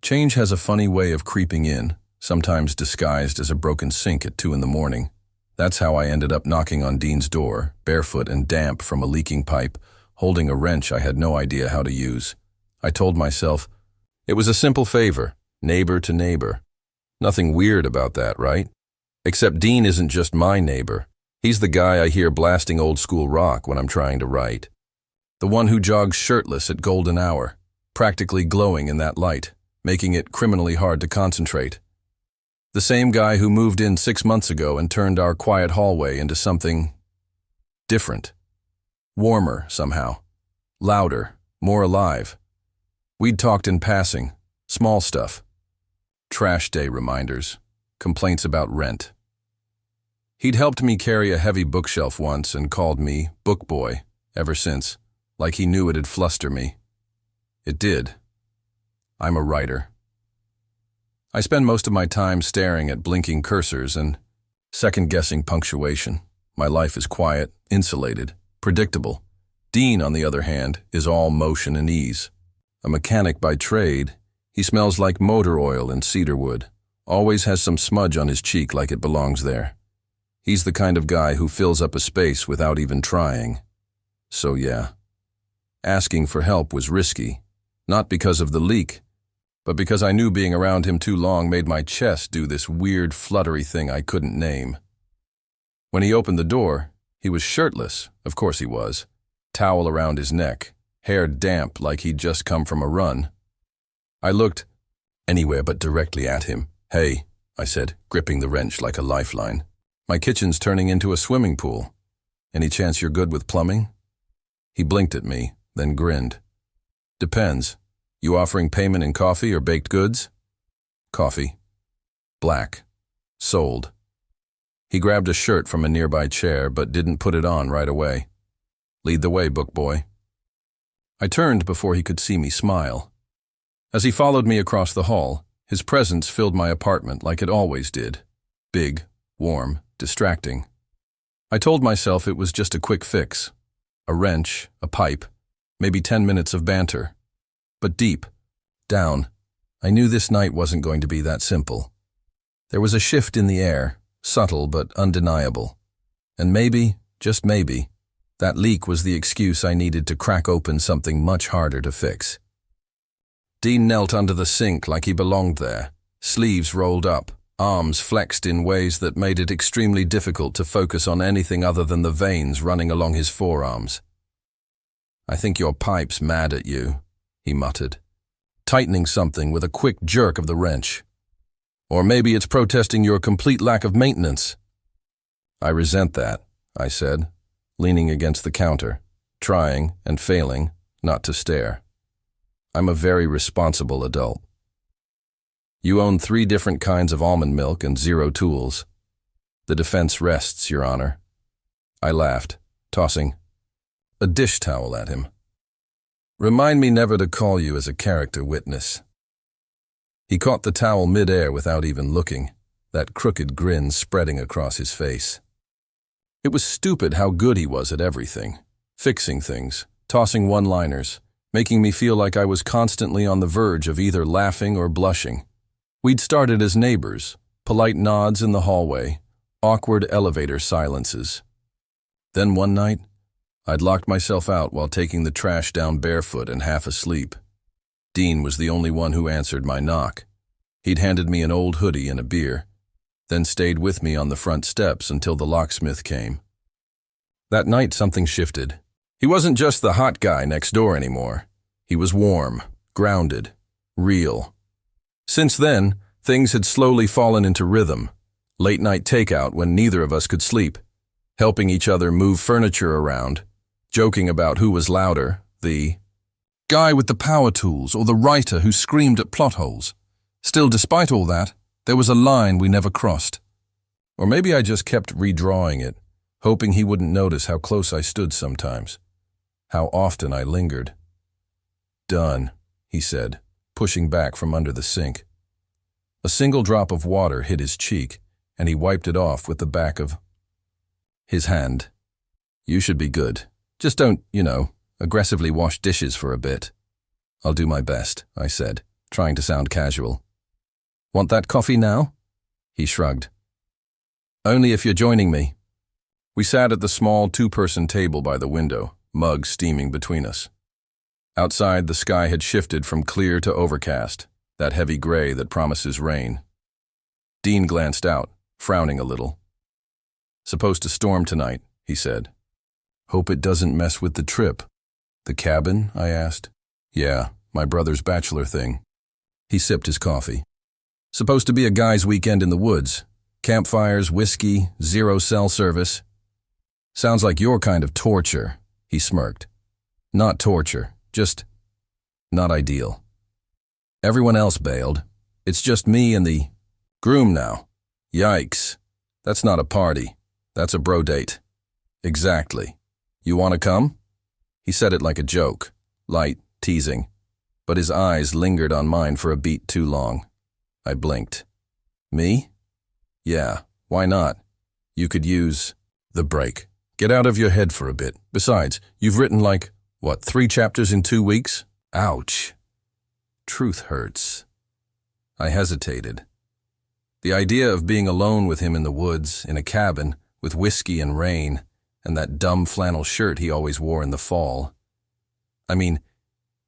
Change has a funny way of creeping in, sometimes disguised as a broken sink at 2 in the morning. That's how I ended up knocking on Dean's door, barefoot and damp from a leaking pipe, holding a wrench I had no idea how to use. I told myself, it was a simple favor, neighbor to neighbor. Nothing weird about that, right? Except Dean isn't just my neighbor. He's the guy I hear blasting old school rock when I'm trying to write. The one who jogs shirtless at golden hour, practically glowing in that light, making it criminally hard to concentrate. The same guy who moved in 6 months ago and turned our quiet hallway into something different. Warmer, somehow. Louder, more alive. We'd talked in passing, small stuff. Trash day reminders, complaints about rent. He'd helped me carry a heavy bookshelf once and called me book boy ever since, like he knew it'd fluster me. It did. I'm a writer. I spend most of my time staring at blinking cursors and second-guessing punctuation. My life is quiet, insulated, predictable. Dean, on the other hand, is all motion and ease. A mechanic by trade, he smells like motor oil and cedarwood, always has some smudge on his cheek like it belongs there. He's the kind of guy who fills up a space without even trying. So yeah, asking for help was risky, not because of the leak, but because I knew being around him too long made my chest do this weird fluttery thing I couldn't name. When he opened the door, he was shirtless, of course he was, towel around his neck, hair damp like he'd just come from a run. I looked anywhere but directly at him. "Hey," I said, gripping the wrench like a lifeline. "My kitchen's turning into a swimming pool. Any chance you're good with plumbing?" He blinked at me, then grinned. "Depends. You offering payment in coffee or baked goods?" "Coffee. Black. Sold." He grabbed a shirt from a nearby chair but didn't put it on right away. "Lead the way, book boy." I turned before he could see me smile. As he followed me across the hall, his presence filled my apartment like it always did. Big, warm, distracting. I told myself it was just a quick fix. A wrench, a pipe, maybe 10 minutes of banter. But deep, down, I knew this night wasn't going to be that simple. There was a shift in the air, subtle but undeniable. And maybe, just maybe, that leak was the excuse I needed to crack open something much harder to fix. Dean knelt under the sink like he belonged there, sleeves rolled up, arms flexed in ways that made it extremely difficult to focus on anything other than the veins running along his forearms. "I think your pipe's mad at you," he muttered, tightening something with a quick jerk of the wrench. "Or maybe it's protesting your complete lack of maintenance." "I resent that," I said, leaning against the counter, trying and failing not to stare. "I'm a very responsible adult." "You own 3 different kinds of almond milk and 0 tools. The defense rests, Your Honor." I laughed, tossing a dish towel at him. "Remind me never to call you as a character witness." He caught the towel mid-air without even looking, that crooked grin spreading across his face. It was stupid how good he was at everything, fixing things, tossing one-liners, making me feel like I was constantly on the verge of either laughing or blushing. We'd started as neighbors, polite nods in the hallway, awkward elevator silences. Then one night, I'd locked myself out while taking the trash down barefoot and half asleep. Dean was the only one who answered my knock. He'd handed me an old hoodie and a beer, then stayed with me on the front steps until the locksmith came. That night something shifted. He wasn't just the hot guy next door anymore. He was warm, grounded, real. Since then, things had slowly fallen into rhythm. Late-night takeout when neither of us could sleep, helping each other move furniture around, joking about who was louder, the guy with the power tools or the writer who screamed at plot holes. Still, despite all that, there was a line we never crossed. Or maybe I just kept redrawing it, hoping he wouldn't notice how close I stood sometimes, how often I lingered. "Done," he said, pushing back from under the sink. A single drop of water hit his cheek, and he wiped it off with the back of his hand. "You should be good. Just don't, aggressively wash dishes for a bit." "I'll do my best," I said, trying to sound casual. Want that coffee now? He shrugged. Only if you're joining me. We sat at the small two-person table by the window, mugs steaming between us. Outside, the sky had shifted from clear to overcast, that heavy gray that promises rain. Dean glanced out, frowning a little. Supposed to storm tonight, he said. Hope it doesn't mess with the trip. The cabin? I asked. Yeah, my brother's bachelor thing. He sipped his coffee. Supposed to be a guy's weekend in the woods. Campfires, whiskey, zero cell service. Sounds like your kind of torture, he smirked. Not torture, just not ideal. Everyone else bailed. It's just me and the groom now. Yikes. That's not a party. That's a bro date. Exactly. You want to come? He said it like a joke, light, teasing, but his eyes lingered on mine for a beat too long. I blinked. Me? Yeah, why not? You could use the break. Get out of your head for a bit. Besides, you've written 3 chapters in 2 weeks? Ouch. Truth hurts. I hesitated. The idea of being alone with him in the woods, in a cabin, with whiskey and rain, and that dumb flannel shirt he always wore in the fall. I mean,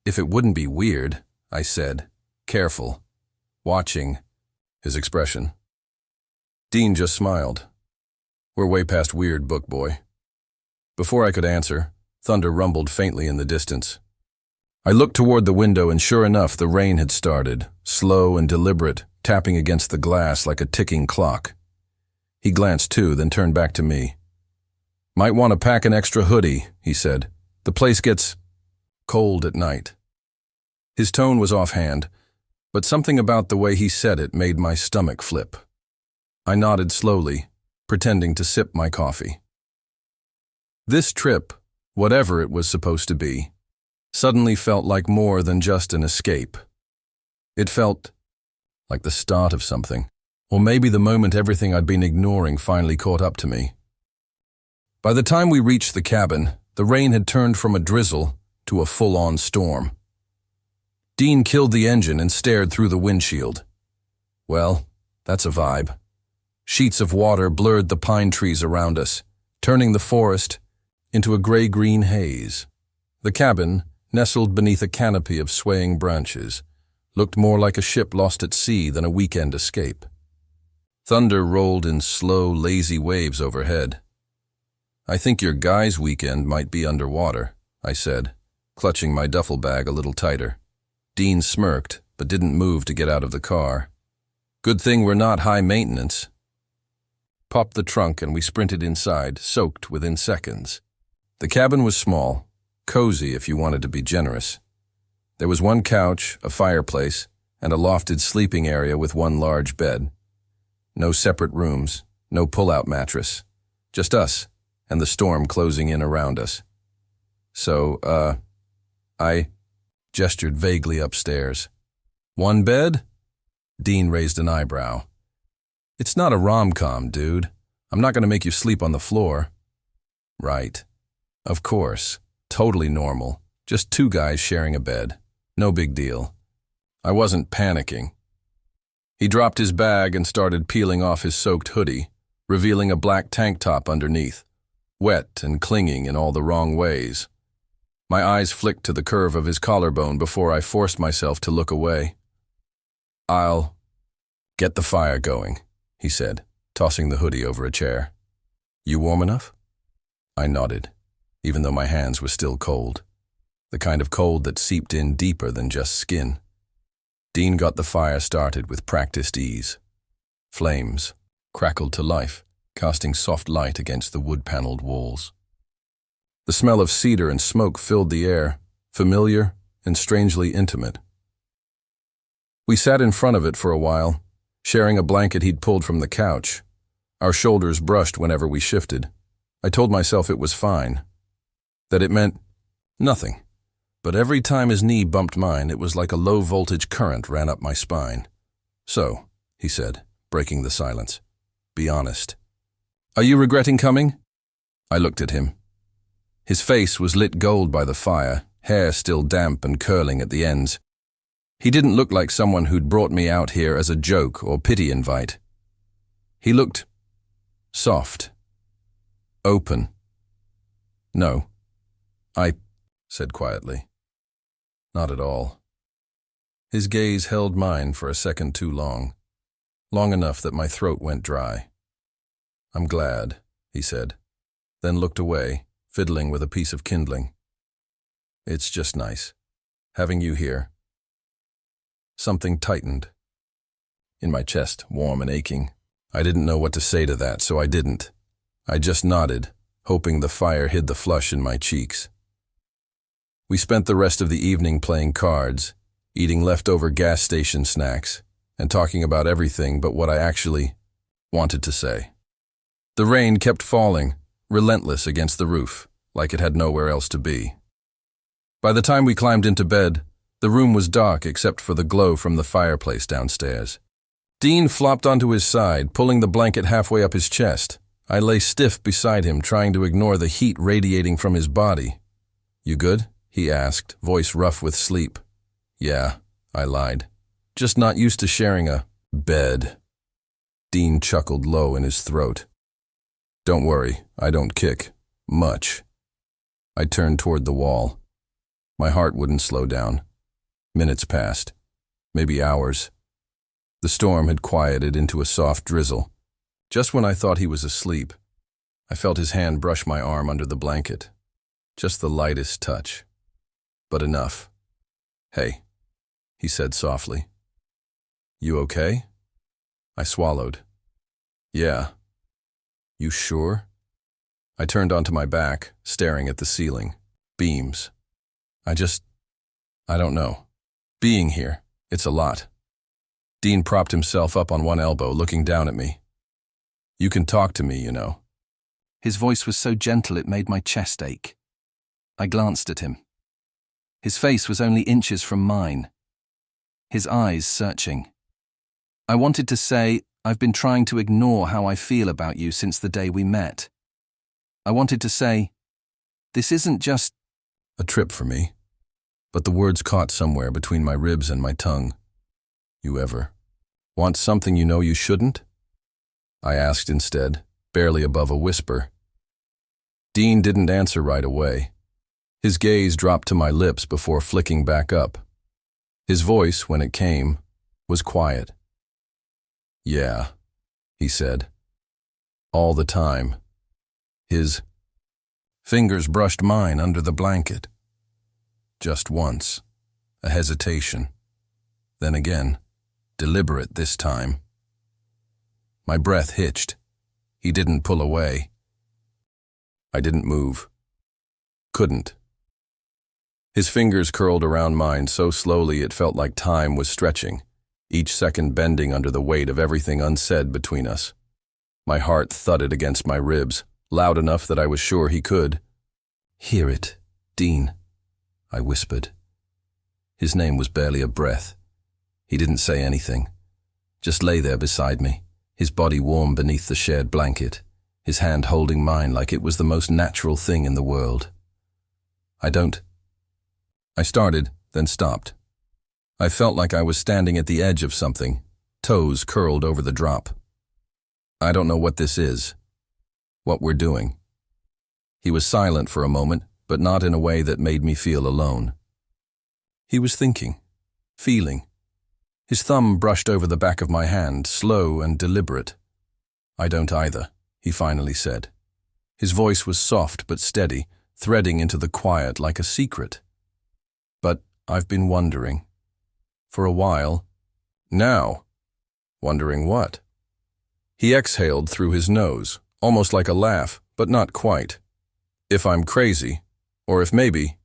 if it wouldn't be weird, I said, careful, watching his expression. Dean just smiled. We're way past weird, book boy. Before I could answer, thunder rumbled faintly in the distance. I looked toward the window and sure enough, the rain had started, slow and deliberate, tapping against the glass like a ticking clock. He glanced too, then turned back to me. Might want to pack an extra hoodie, he said. The place gets cold at night. His tone was offhand, but something about the way he said it made my stomach flip. I nodded slowly, pretending to sip my coffee. This trip, whatever it was supposed to be, suddenly felt like more than just an escape. It felt like the start of something, or maybe the moment everything I'd been ignoring finally caught up to me. By the time we reached the cabin, the rain had turned from a drizzle to a full-on storm. Dean killed the engine and stared through the windshield. Well, that's a vibe. Sheets of water blurred the pine trees around us, turning the forest into a gray-green haze. The cabin, nestled beneath a canopy of swaying branches, looked more like a ship lost at sea than a weekend escape. Thunder rolled in slow, lazy waves overhead. I think your guy's weekend might be underwater, I said, clutching my duffel bag a little tighter. Dean smirked, but didn't move to get out of the car. Good thing we're not high maintenance. Popped the trunk and we sprinted inside, soaked within seconds. The cabin was small, cozy if you wanted to be generous. There was one couch, a fireplace, and a lofted sleeping area with one large bed. No separate rooms, no pull-out mattress. Just us, and the storm closing in around us. So, I gestured vaguely upstairs. One bed? Dean raised an eyebrow. It's not a rom-com, dude. I'm not going to make you sleep on the floor. Right. Of course. Totally normal. Just 2 guys sharing a bed. No big deal. I wasn't panicking. He dropped his bag and started peeling off his soaked hoodie, revealing a black tank top underneath, wet and clinging in all the wrong ways. My eyes flicked to the curve of his collarbone before I forced myself to look away. I'll get the fire going, he said, tossing the hoodie over a chair. You warm enough? I nodded, even though my hands were still cold. The kind of cold that seeped in deeper than just skin. Dean got the fire started with practiced ease. Flames crackled to life, casting soft light against the wood-paneled walls. The smell of cedar and smoke filled the air, familiar and strangely intimate. We sat in front of it for a while, sharing a blanket he'd pulled from the couch. Our shoulders brushed whenever we shifted. I told myself it was fine, that it meant nothing. But every time his knee bumped mine, it was like a low-voltage current ran up my spine. So, he said, breaking the silence, be honest. Are you regretting coming? I looked at him. His face was lit gold by the fire, hair still damp and curling at the ends. He didn't look like someone who'd brought me out here as a joke or pity invite. He looked soft, open. "No," I said quietly. "Not at all." His gaze held mine for a second too long enough that my throat went dry. "I'm glad," he said, then looked away, fiddling with a piece of kindling. "It's just nice, having you here." Something tightened in my chest, warm and aching. I didn't know what to say to that, so I didn't. I just nodded, hoping the fire hid the flush in my cheeks. We spent the rest of the evening playing cards, eating leftover gas station snacks, and talking about everything but what I actually wanted to say. The rain kept falling, relentless against the roof, like it had nowhere else to be. By the time we climbed into bed, the room was dark except for the glow from the fireplace downstairs. Dean flopped onto his side, pulling the blanket halfway up his chest. I lay stiff beside him, trying to ignore the heat radiating from his body. "You good?" he asked, voice rough with sleep. "Yeah," I lied. "Just not used to sharing a bed." Dean chuckled low in his throat. "Don't worry, I don't kick. Much." I turned toward the wall. My heart wouldn't slow down. Minutes passed, maybe hours. The storm had quieted into a soft drizzle. Just when I thought he was asleep, I felt his hand brush my arm under the blanket. Just the lightest touch. But enough. "Hey," he said softly. "You okay?" I swallowed. "Yeah." "You sure?" I turned onto my back, staring at the ceiling. Beams. I don't know. Being here, it's a lot. Dean propped himself up on one elbow, looking down at me. "You can talk to me, you know." His voice was so gentle it made my chest ache. I glanced at him. His face was only inches from mine. His eyes searching. I wanted to say, "I've been trying to ignore how I feel about you since the day we met." I wanted to say, "This isn't just a trip for me." But the words caught somewhere between my ribs and my tongue. "You ever want something you know you shouldn't?" I asked instead, barely above a whisper. Dean didn't answer right away. His gaze dropped to my lips before flicking back up. His voice, when it came, was quiet. "Yeah," he said. "All the time." His fingers brushed mine under the blanket. Just once, a hesitation. Then again, deliberate this time. My breath hitched. He didn't pull away. I didn't move. Couldn't. His fingers curled around mine so slowly it felt like time was stretching, each second bending under the weight of everything unsaid between us. My heart thudded against my ribs, loud enough that I was sure he could hear it. "Dean," I whispered. His name was barely a breath. He didn't say anything. Just lay there beside me, his body warm beneath the shared blanket, his hand holding mine like it was the most natural thing in the world. I started, then stopped. I felt like I was standing at the edge of something, toes curled over the drop. "I don't know what this is, what we're doing." He was silent for a moment, but not in a way that made me feel alone. He was thinking, feeling. His thumb brushed over the back of my hand, slow and deliberate. "I don't either," he finally said. His voice was soft but steady, threading into the quiet like a secret. "But I've been wondering. For a while. Now." "Wondering what?" He exhaled through his nose, almost like a laugh, but not quite. "If I'm crazy, or if maybe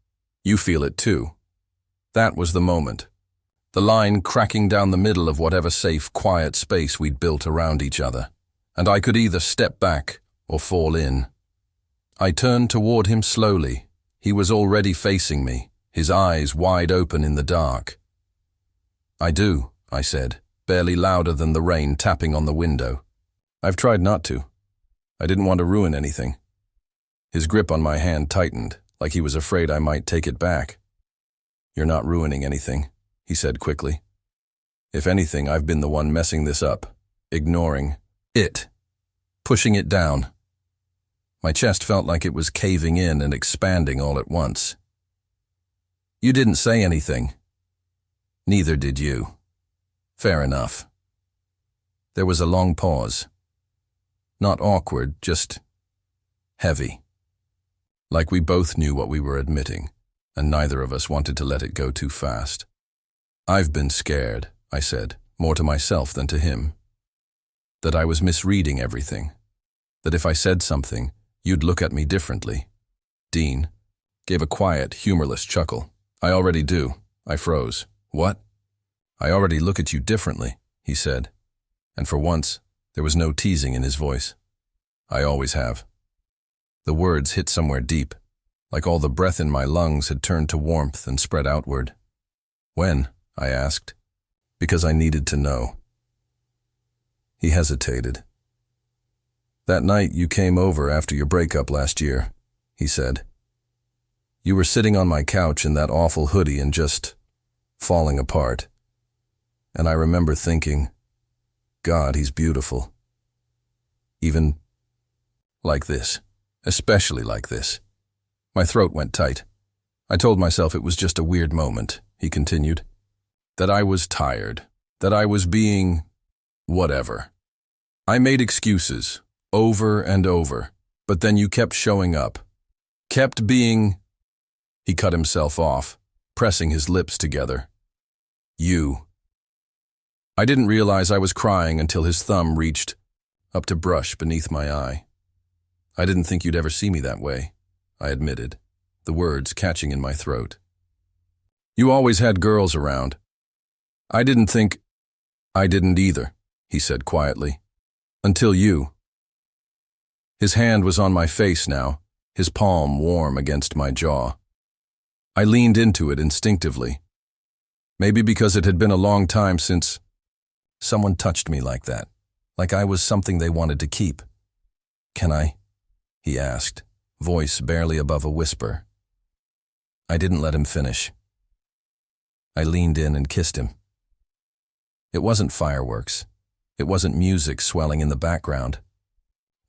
you feel it too." That was the moment. The line cracking down the middle of whatever safe, quiet space we'd built around each other. And I could either step back or fall in. I turned toward him slowly. He was already facing me, his eyes wide open in the dark. "I do," I said, barely louder than the rain tapping on the window. "I've tried not to. I didn't want to ruin anything." His grip on my hand tightened, like he was afraid I might take it back. "You're not ruining anything," he said quickly. If anything, I've been the one messing this up, ignoring it, pushing it down. My chest felt like it was caving in and expanding all at once. You didn't say anything. Neither did you. Fair enough. There was a long pause. Not awkward, just heavy. Like we both knew what we were admitting, and neither of us wanted to let it go too fast. I've been scared, I said, more to myself than to him. That I was misreading everything. That if I said something, you'd look at me differently. Dean gave a quiet, humorless chuckle. I already do. I froze. What? I already look at you differently, he said. And for once, there was no teasing in his voice. I always have. The words hit somewhere deep, like all the breath in my lungs had turned to warmth and spread outward. When? I asked, because I needed to know. He hesitated. That night you came over after your breakup last year, he said. You were sitting on my couch in that awful hoodie and just falling apart. And I remember thinking, God, he's beautiful. Even like this, especially like this. My throat went tight. I told myself it was just a weird moment, he continued. That I was tired, that I was being whatever. I made excuses, over and over, but then you kept showing up. Kept being... He cut himself off, pressing his lips together. You. I didn't realize I was crying until his thumb reached up to brush beneath my eye. I didn't think you'd ever see me that way, I admitted, the words catching in my throat. You always had girls around. I didn't either, he said quietly. Until you. His hand was on my face now, his palm warm against my jaw. I leaned into it instinctively. Maybe because it had been a long time since someone touched me like that, like I was something they wanted to keep. Can I? He asked, voice barely above a whisper. I didn't let him finish. I leaned in and kissed him. It wasn't fireworks. It wasn't music swelling in the background,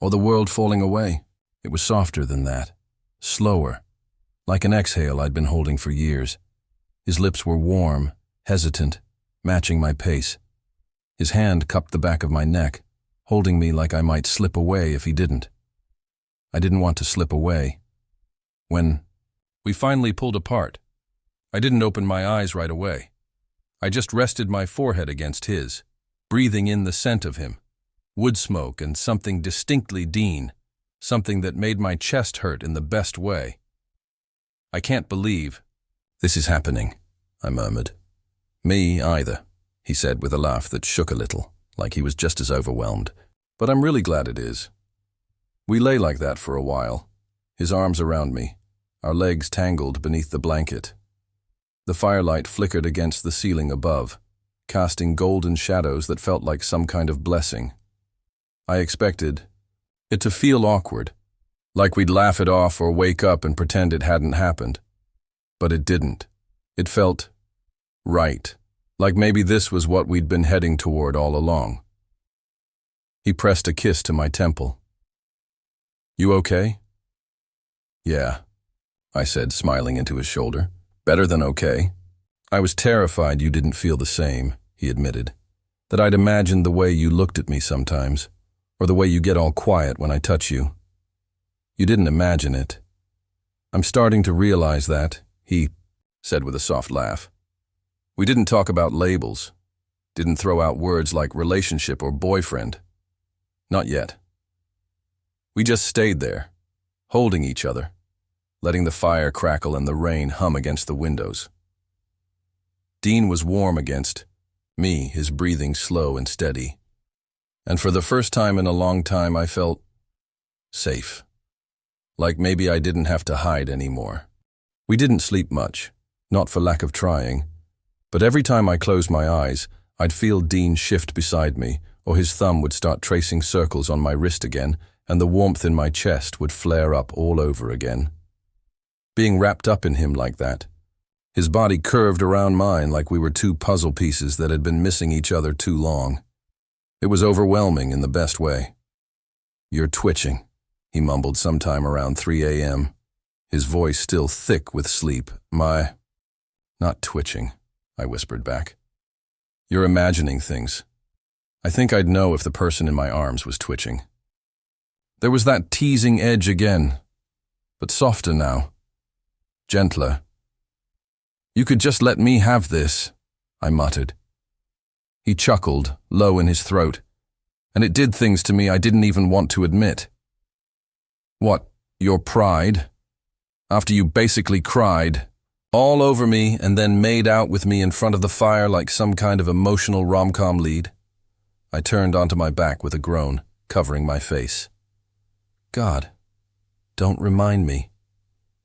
or the world falling away. It was softer than that, slower, like an exhale I'd been holding for years. His lips were warm, hesitant, matching my pace. His hand cupped the back of my neck, holding me like I might slip away if he didn't. I didn't want to slip away. When we finally pulled apart, I didn't open my eyes right away. I just rested my forehead against his, breathing in the scent of him, wood smoke and something distinctly Dean, something that made my chest hurt in the best way. I can't believe this is happening, I murmured. Me either, he said with a laugh that shook a little, like he was just as overwhelmed. But I'm really glad it is. We lay like that for a while, his arms around me, our legs tangled beneath the blanket. The firelight flickered against the ceiling above, casting golden shadows that felt like some kind of blessing. I expected it to feel awkward, like we'd laugh it off or wake up and pretend it hadn't happened. But it didn't. It felt right, like maybe this was what we'd been heading toward all along. He pressed a kiss to my temple. You okay? Yeah, I said, smiling into his shoulder. Better than okay. I was terrified you didn't feel the same, he admitted. That I'd imagined the way you looked at me sometimes, or the way you get all quiet when I touch you. You didn't imagine it. I'm starting to realize that, he said with a soft laugh. We didn't talk about labels, didn't throw out words like relationship or boyfriend. Not yet. We just stayed there, holding each other, letting the fire crackle and the rain hum against the windows. Dean was warm against me, his breathing slow and steady. And for the first time in a long time, I felt safe. Like maybe I didn't have to hide anymore. We didn't sleep much, not for lack of trying. But every time I closed my eyes, I'd feel Dean shift beside me, or his thumb would start tracing circles on my wrist again, and the warmth in my chest would flare up all over again. Being wrapped up in him like that, His body curved around mine like we were two puzzle pieces that had been missing each other too long. It was overwhelming in the best way. "You're twitching," he mumbled sometime around 3 a.m., his voice still thick with sleep. Not twitching," I whispered back. "You're imagining things." I think I'd know if the person in my arms was twitching. There was that teasing edge again, but softer now. Gentler. "You could just let me have this," I muttered. He chuckled, low in his throat, and it did things to me I didn't even want to admit. "What, your pride? After you basically cried all over me and then made out with me in front of the fire like some kind of emotional rom-com lead?" I turned onto my back with a groan, covering my face. "God, don't remind me."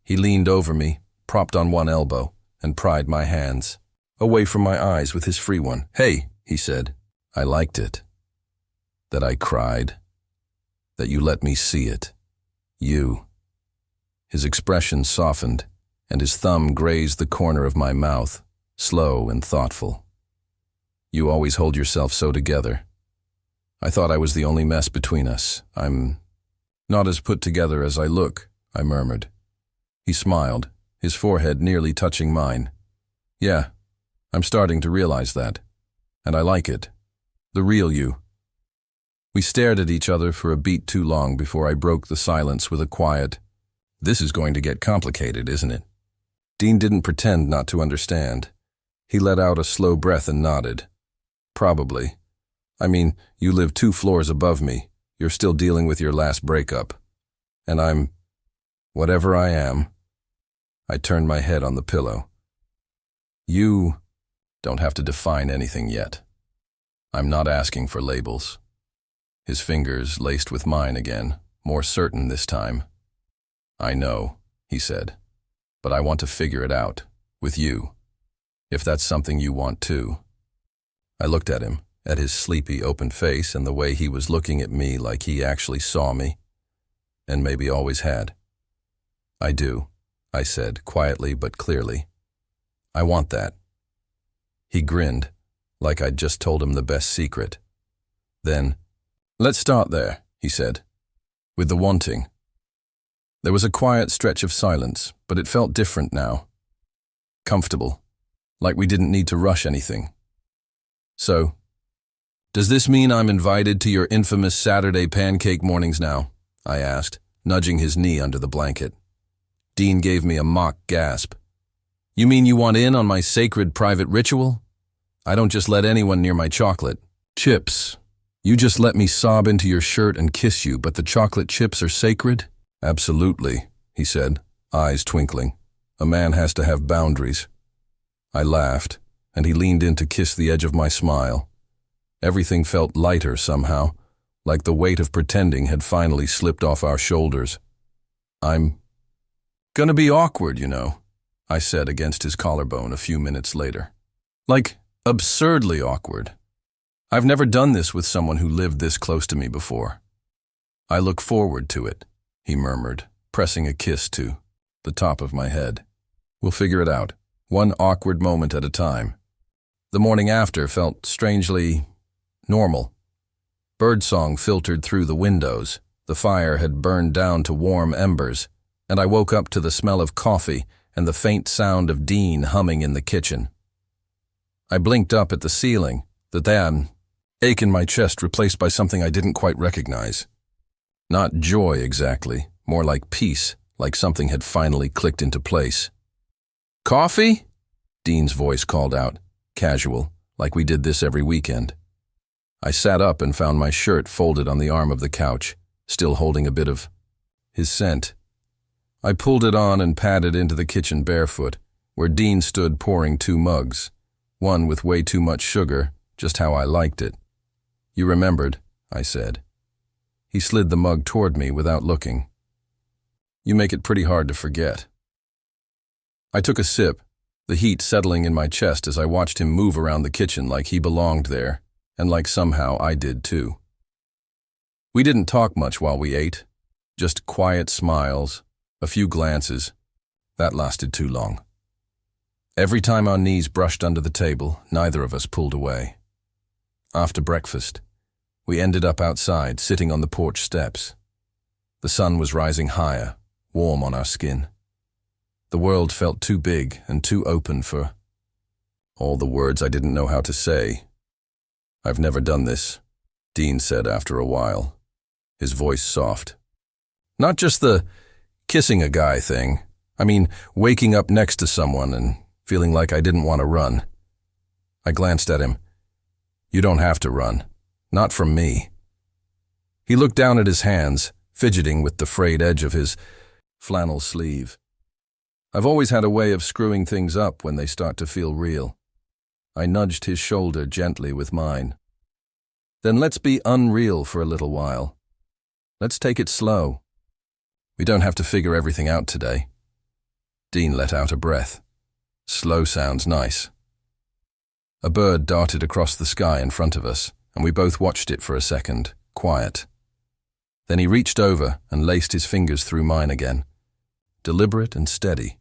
He leaned over me, propped on one elbow, and pried my hands away from my eyes with his free one. "Hey," he said, "I liked it. That I cried. That you let me see it. You." His expression softened, and his thumb grazed the corner of my mouth, slow and thoughtful. "You always hold yourself so together. I thought I was the only mess between us. I'm not as put together as I look," I murmured. He smiled, his forehead nearly touching mine. "Yeah, I'm starting to realize that. And I like it. The real you." We stared at each other for a beat too long before I broke the silence with a quiet, "This is going to get complicated, isn't it?" Dean didn't pretend not to understand. He let out a slow breath and nodded. "Probably. I mean, you live 2 floors above me. You're still dealing with your last breakup. And I'm, whatever I am." I turned my head on the pillow. "You don't have to define anything yet. I'm not asking for labels." His fingers laced with mine again, more certain this time. "I know," he said, "but I want to figure it out, with you, if that's something you want too." I looked at him, at his sleepy, open face and the way he was looking at me like he actually saw me, and maybe always had. "I do," I said, quietly but clearly. "I want that." He grinned, like I'd just told him the best secret. Then, "Let's start there," he said, "with the wanting." There was a quiet stretch of silence, but it felt different now. Comfortable, like we didn't need to rush anything. "So, does this mean I'm invited to your infamous Saturday pancake mornings now?" I asked, nudging his knee under the blanket. Dean gave me a mock gasp. "You mean you want in on my sacred private ritual? I don't just let anyone near my chocolate chips. You just let me sob into your shirt and kiss you, but the chocolate chips are sacred?" "Absolutely," he said, eyes twinkling. "A man has to have boundaries." I laughed, and he leaned in to kiss the edge of my smile. Everything felt lighter somehow, like the weight of pretending had finally slipped off our shoulders. "I'm gonna be awkward, you know," I said against his collarbone a few minutes later. "Like, absurdly awkward. I've never done this with someone who lived this close to me before." "I look forward to it," he murmured, pressing a kiss to the top of my head. "We'll figure it out, one awkward moment at a time." The morning after felt strangely normal. Birdsong filtered through the windows. The fire had burned down to warm embers, and I woke up to the smell of coffee and the faint sound of Dean humming in the kitchen. I blinked up at the ceiling, the damn ache in my chest replaced by something I didn't quite recognize. Not joy exactly, more like peace, like something had finally clicked into place. "Coffee?" Dean's voice called out, casual, like we did this every weekend. I sat up and found my shirt folded on the arm of the couch, still holding a bit of his scent. I pulled it on and padded into the kitchen barefoot, where Dean stood pouring 2 mugs, one with way too much sugar, just how I liked it. "You remembered," I said. He slid the mug toward me without looking. "You make it pretty hard to forget." I took a sip, the heat settling in my chest as I watched him move around the kitchen like he belonged there, and like somehow I did too. We didn't talk much while we ate, just quiet smiles, a few glances. That lasted too long. Every time our knees brushed under the table, neither of us pulled away. After breakfast, we ended up outside, sitting on the porch steps. The sun was rising higher, warm on our skin. The world felt too big and too open for all the words I didn't know how to say. "I've never done this," Dean said after a while, his voice soft. "Not just the kissing a guy thing. I mean, waking up next to someone and feeling like I didn't want to run." I glanced at him. "You don't have to run. Not from me." He looked down at his hands, fidgeting with the frayed edge of his flannel sleeve. I've always had a way of screwing things up when they start to feel real. I nudged his shoulder gently with mine. "Then let's be unreal for a little while. Let's take it slow. We don't have to figure everything out today." Dean let out a breath. "Slow sounds nice." A bird darted across the sky in front of us, and we both watched it for a second, quiet. Then he reached over and laced his fingers through mine again, deliberate and steady.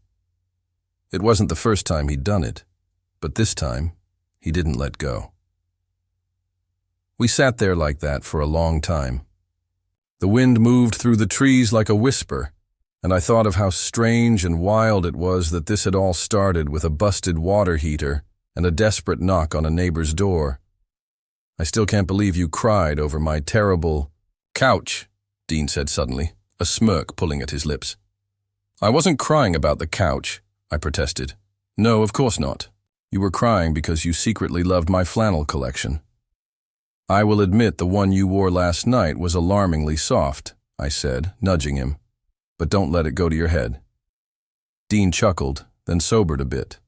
It wasn't the first time he'd done it, but this time, he didn't let go. We sat there like that for a long time. The wind moved through the trees like a whisper, and I thought of how strange and wild it was that this had all started with a busted water heater and a desperate knock on a neighbor's door. "I still can't believe you cried over my terrible couch," Dean said suddenly, a smirk pulling at his lips. "I wasn't crying about the couch," I protested. "No, of course not. You were crying because you secretly loved my flannel collection." "I will admit the one you wore last night was alarmingly soft," I said, nudging him. "But don't let it go to your head." Dean chuckled, then sobered a bit.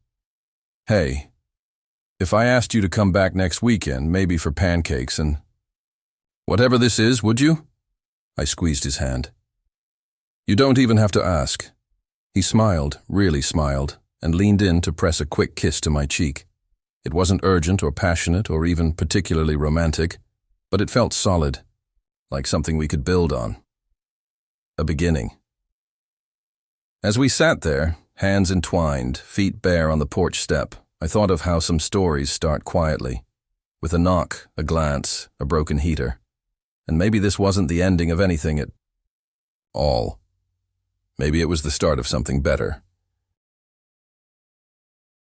"Hey, if I asked you to come back next weekend, maybe for pancakes and whatever this is, would you?" I squeezed his hand. "You don't even have to ask." He smiled, really smiled, and leaned in to press a quick kiss to my cheek. It wasn't urgent or passionate or even particularly romantic, but it felt solid, like something we could build on. A beginning. As we sat there, hands entwined, feet bare on the porch step, I thought of how some stories start quietly, with a knock, a glance, a broken heater. And maybe this wasn't the ending of anything at all. Maybe it was the start of something better.